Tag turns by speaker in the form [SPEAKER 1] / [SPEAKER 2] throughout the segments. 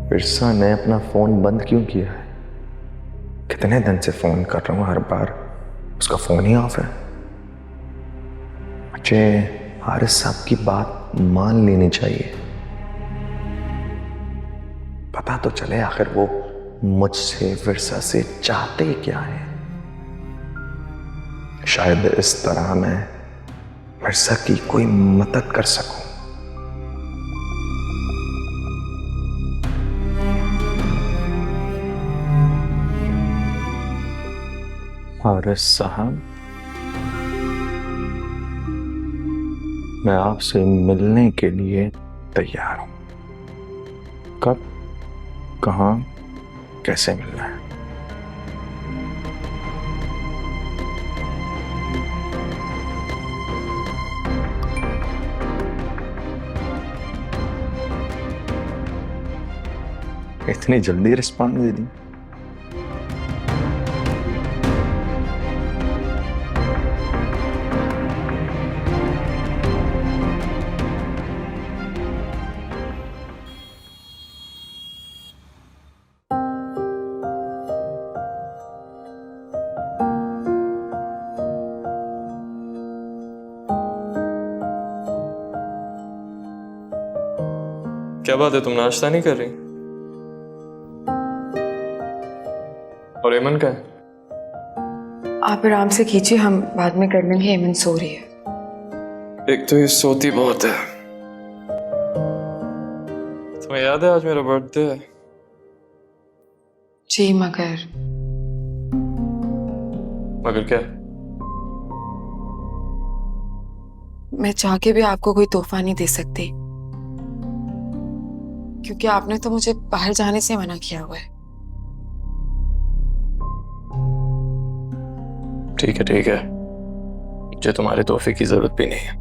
[SPEAKER 1] विरसा ने अपना फोन बंद क्यों किया है? कितने दिन से फोन कर रहा हूं, हर बार उसका फोन ही ऑफ है। मुझे हारिस साहब की बात मान लेनी चाहिए। पता तो चले आखिर वो मुझसे, विरसा से चाहते क्या है। शायद इस तरह मैं विरसा की कोई मदद कर सकूं। हारिस साहब, मैं आपसे मिलने के लिए तैयार हूं। कब, कहां, कैसे मिलना है? इतनी जल्दी रिस्पॉन्ड दे दी?
[SPEAKER 2] क्या बात है, तुम नाश्ता नहीं कर रही? और एमन का है?
[SPEAKER 3] आप आराम से कीजिए, हम बाद में कर लेंगे। एमन सो रही है।
[SPEAKER 2] एक तो ये सोती बहुत है। तुम्हें याद है आज मेरा बर्थडे है?
[SPEAKER 3] जी, मगर
[SPEAKER 2] क्या?
[SPEAKER 3] मैं चाह के भी आपको कोई तोहफा नहीं दे सकती, क्योंकि आपने तो मुझे बाहर जाने से मना किया हुआ है।
[SPEAKER 2] ठीक है, मुझे तुम्हारे तोहफे की जरूरत भी नहीं है।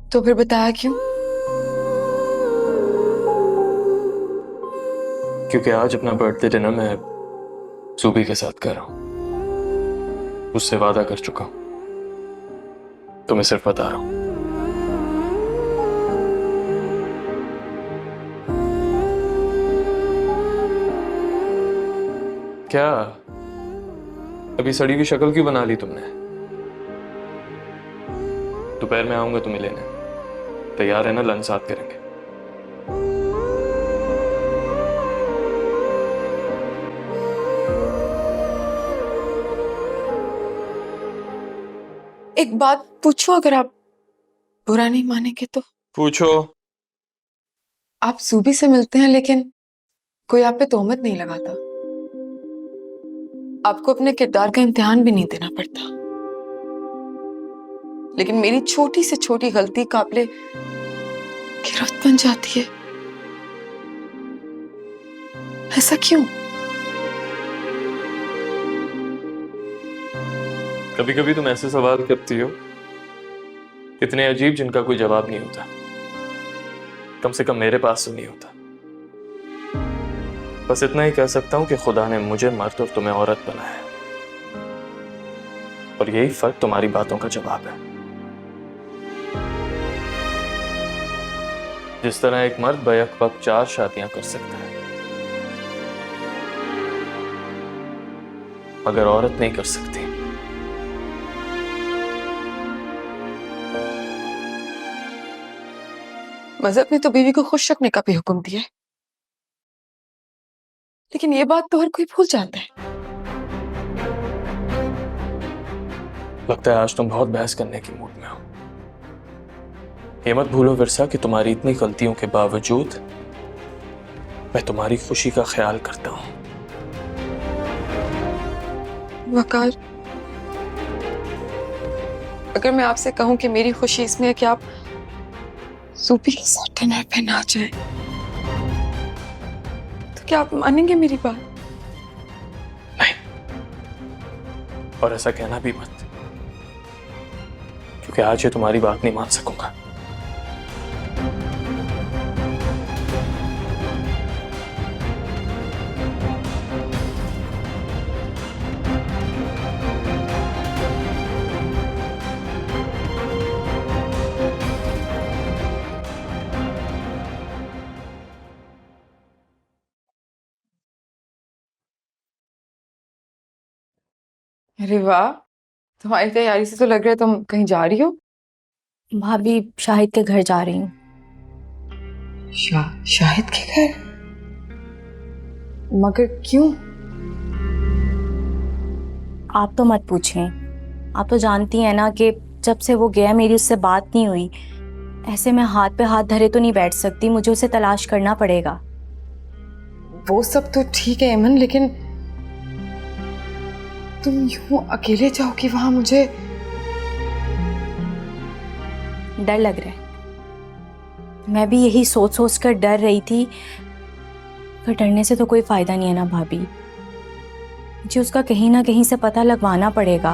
[SPEAKER 3] तो फिर बताया क्यों?
[SPEAKER 2] क्योंकि आज अपना बर्थडे डिनर मैं सूबी के साथ कर रहा हूं। उससे वादा कर चुका हूं, तो मैं सिर्फ बता रहा हूं। क्या अभी सड़ी हुई शक्ल क्यों बना ली तुमने? दोपहर में आऊंगा तुम्हें लेने। तैयार है ना? लंच साथ करेंगे।
[SPEAKER 3] एक बात पूछो, अगर आप बुरा नहीं मानेंगे तो।
[SPEAKER 2] पूछो।
[SPEAKER 3] आप सूबी से मिलते हैं, लेकिन कोई आप पे तोहमत नहीं लगाता। आपको अपने किरदार का इम्तिहान भी नहीं देना पड़ता, लेकिन मेरी छोटी से छोटी गलती काबिले गिरफ्त बन जाती है। ऐसा क्यों?
[SPEAKER 2] कभी कभी तुम ऐसे सवाल करती हो, इतने अजीब जिनका कोई जवाब नहीं होता। कम से कम मेरे पास तो नहीं होता। बस इतना ही कह सकता हूं कि खुदा ने मुझे मर्द और तुम्हें औरत बनाया है, और यही फर्क तुम्हारी बातों का जवाब है। जिस तरह एक मर्द बैक वक्त 4 शादियां कर सकता है, मगर औरत नहीं कर सकती।
[SPEAKER 3] मजहब ने तो बीवी को खुश रखने का भी हुक्म दिया है, लेकिन ये बात तो हर कोई भूल जाता है।
[SPEAKER 2] लगता है आज तुम बहुत बहस करने की मूड में हो। ये मत भूलो विरसा कि तुम्हारी इतनी गलतियों के बावजूद मैं तुम्हारी खुशी का ख्याल करता हूं।
[SPEAKER 3] वकार, अगर मैं आपसे कहूं कि मेरी खुशी इसमें है कि आप सूफी के साथ डिनर पे ना जाएं, तो क्या आप मानेंगे मेरी बात?
[SPEAKER 2] नहीं, और ऐसा कहना भी मत, क्योंकि आज ये तुम्हारी बात नहीं मान सकूंगा।
[SPEAKER 3] अरे वाह, तुम्हारी तैयारी से तो लग रहा है तुम कहीं जा रही हो।
[SPEAKER 4] भाभी शाहिद के घर जा रही हूँ।
[SPEAKER 3] शाहिद के घर? मगर क्यों?
[SPEAKER 4] आप तो मत पूछें, आप तो जानती हैं ना कि जब से वो गया मेरी उससे बात नहीं हुई। ऐसे मैं हाथ पे हाथ धरे तो नहीं बैठ सकती, मुझे उसे तलाश करना पड़ेगा।
[SPEAKER 3] वो सब तो ठीक है इमन, लेकिन तुम यूं अकेले जाओगी वहां, मुझे
[SPEAKER 4] डर लग रहा है। मैं भी यही सोच सोच कर डर रही थी, पर डरने से तो कोई फायदा नहीं है ना भाभी। मुझे उसका कहीं ना कहीं से पता लगवाना पड़ेगा।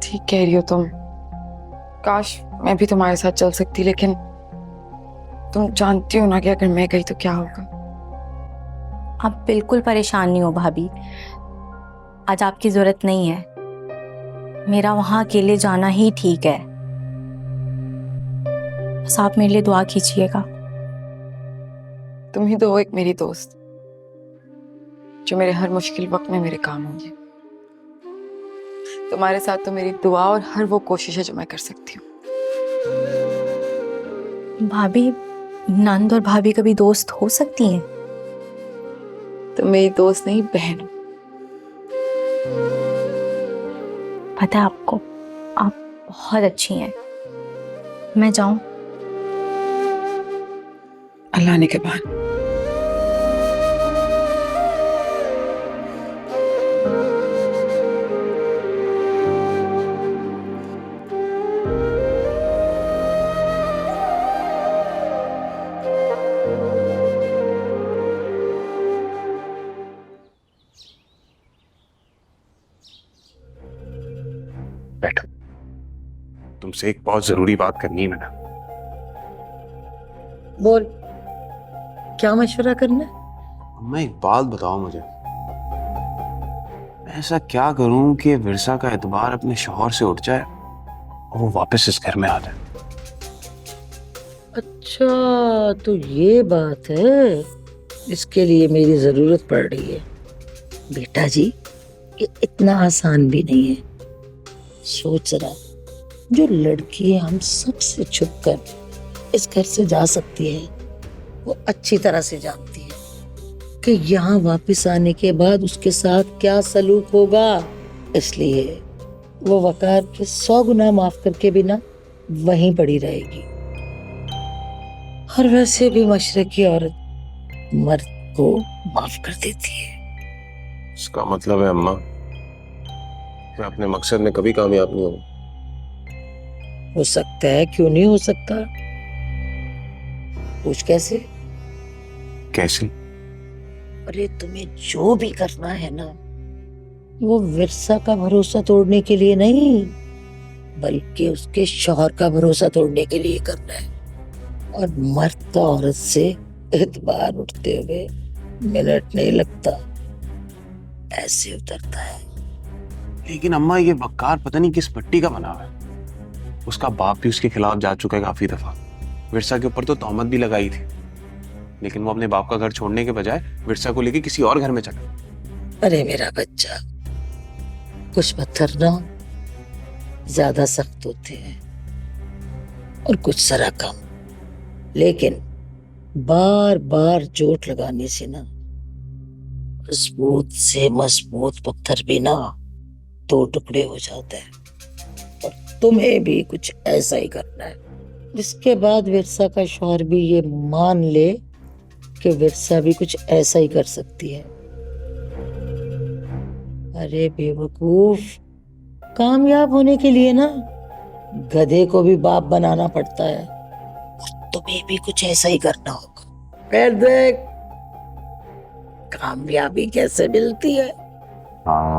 [SPEAKER 3] ठीक कह रही हो तुम। काश मैं भी तुम्हारे साथ चल सकती, लेकिन तुम जानती हो ना कि अगर मैं गई तो क्या होगा।
[SPEAKER 4] आप बिल्कुल परेशान नहीं हो भाभी, आज आपकी जरूरत नहीं है। मेरा वहां अकेले जाना ही ठीक है। बस आप मेरे लिए दुआ कीजिएगा।
[SPEAKER 3] तुम ही तो हो एक मेरी दोस्त, जो मेरे हर मुश्किल वक्त में मेरे काम होगी। तुम्हारे साथ तो मेरी दुआ और हर वो कोशिश है जो मैं कर सकती हूँ।
[SPEAKER 4] भाभी, नंद और भाभी कभी दोस्त हो सकती हैं?
[SPEAKER 3] तुम मेरी दोस्त नहीं, बहन हो।
[SPEAKER 4] पता है आपको, आप बहुत अच्छी हैं। मैं जाऊं?
[SPEAKER 3] अल्लाह ने के बाद।
[SPEAKER 5] बैठो, तुमसे एक बहुत जरूरी बात करनी है मैंने।
[SPEAKER 6] बोल, क्या मशवरा करना है?
[SPEAKER 5] अम्मा एक बात बताओ मुझे, मैं ऐसा क्या करूं कि विरसा का एतबार अपने शौहर से उठ जाए और वो वापस इस घर में आ जाए।
[SPEAKER 6] अच्छा, तो ये बात है, इसके लिए मेरी जरूरत पड़ रही है। बेटा जी, ये इतना आसान भी नहीं है। सोच रहा, जो लड़की हम सबसे छुप कर इस घर से जा सकती है, वो अच्छी तरह से जानती है कि यहाँ वापस आने के बाद उसके साथ क्या सलूक होगा। इसलिए वो वकार के 100 गुना माफ करके बिना वहीं पड़ी रहेगी। और वैसे भी मशरकी औरत मर्द को माफ कर देती है।
[SPEAKER 5] इसका मतलब है अम्मा, मैं अपने मकसद में कभी कामयाब नहीं हूँ।
[SPEAKER 6] हो सकता है, क्यों नहीं हो सकता? पूछ कैसे?
[SPEAKER 5] कैसे?
[SPEAKER 6] अरे तुम्हें जो भी करना है ना, वो विरसा का भरोसा तोड़ने के लिए नहीं, बल्कि उसके शौहर का भरोसा तोड़ने के लिए करना है। और मर्द का औरत से एतबार उठते हुए मिनट नहीं लगता, ऐसे उतरता है।
[SPEAKER 5] लेकिन अम्मा, ये बक्कार पता नहीं किस पट्टी का बना हुआ है। उसका बाप भी उसके खिलाफ जा चुका है काफी दफा। विरसा के ऊपर तो तोहमत भी लगाई थी, लेकिन वो अपने बाप का घर छोड़ने के बजाय विरसा को लेके किसी और घर में चला।
[SPEAKER 6] अरे मेरा बच्चा, कुछ पत्थर ना ज्यादा सख्त होते हैं और कुछ जरा कम, लेकिन बार बार चोट लगाने से ना मजबूत से मजबूत पत्थर भी ना 2 टुकड़े हो जाते हैं। और तुम्हें भी कुछ ऐसा ही करना है, जिसके बाद विरसा का शौहर भी ये मान ले कि विरसा भी कुछ ऐसा ही कर सकती है। अरे बेवकूफ, कामयाब होने के लिए ना गधे को भी बाप बनाना पड़ता है, और तुम्हें भी कुछ ऐसा ही करना होगा। फिर देख कामयाबी कैसे मिलती है।
[SPEAKER 5] हाँ